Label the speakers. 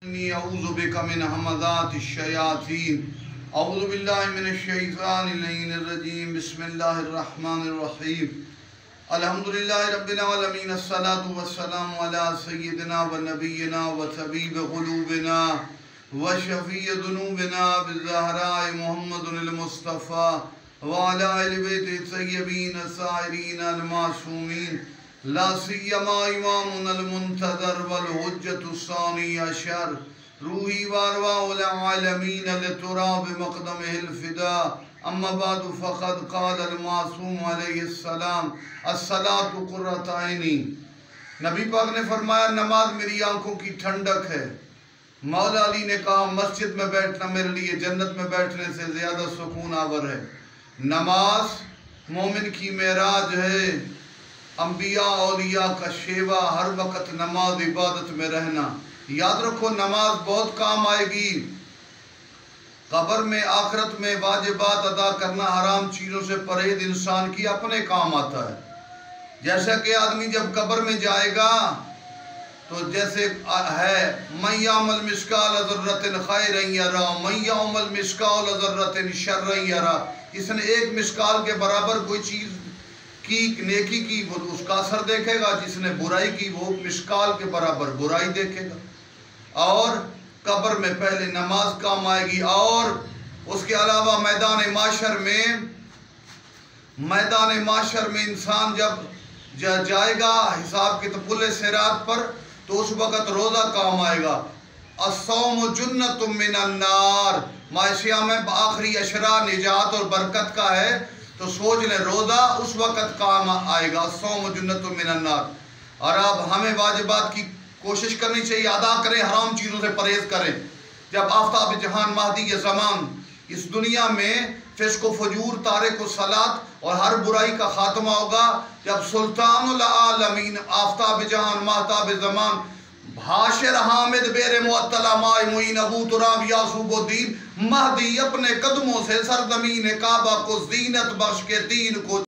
Speaker 1: اعوذ بک من همزات الشیاطین اعوذ باللہ من الشیطان اللعین الرجیم بسم اللہ الرحمن الرحیم الحمدللہ رب العالمین الصلاة والسلام علی سیدنا و نبینا و طبیب قلوبنا و شفیع ذنوبنا بالزہراء محمد المصطفیٰ وعلی اہل بیت الطیبین الطاہرین المعصومین لا سیما امامنا المنتظر والحجة الثانی عشر روحی وارواح العالمین لتراب مقدمہ الفداء اما بعد فقد قال المعصوم علیہ السلام الصلاة قرۃ عینی۔ نبی پاک نے فرمایا نماز میری آنکھوں کی ٹھنڈک ہے۔ مولا علی نے کہا مسجد میں بیٹھنا میرے لیے جنت میں بیٹھنے سے زیادہ سکون آور ہے۔ نماز مومن کی معراج ہے۔ انبیاء اولیاء کا شیوا ہر وقت نماز عبادت میں رہنا۔ یاد رکھو نماز بہت کام آئے گی۔ قبر میں آخرت میں واجبات ادا کرنا، حرام چیزوں سے پرہیز انسان کی اپنے کام آتا ہے۔ جیسا کہ آدمی جب قبر میں جائے گا تو جیسے ہے من یعمل مثقال ذرۃ خیرا یرہ من یعمل مثقال ذرۃ شرا یرہ، اس نے ایک مثقال کے برابر کوئی چیز کی نیکی کی وہ اس کا اثر دیکھے گا، جس نے برائی کی وہ مثقال کے برابر برائی دیکھے گا۔ اور قبر میں پہلے نماز کام آئے گی، اور اس کے علاوہ میدان معاشر میں انسان جب جائے گا حساب کے پل صراط پر تو اس وقت روزہ کام آئے گا۔ الصوم جنۃ من النار، ماہ سیام میں آخری اشرا نجات اور برکت کا ہے، تو سوچ لیں روزہ اس وقت کام آئے گا۔ الصوم جنۃ من النار۔ اور اب ہمیں واجبات کی کوشش کرنی چاہیے، ادا کریں، حرام چیزوں سے پرہیز کریں۔ جب آفتاب جہان مہدی زمان اس دنیا میں فسق و فجور، تارک و صلاۃ اور ہر برائی کا خاتمہ ہوگا، جب سلطان العالمین آفتاب جہان مہتاب زمان حاشر حامد بیر معطلہ مائی معین ابو تراب یاسوب الدین مہدی اپنے قدموں سے سرزمین کعبہ کو زینت بخش کے دین کو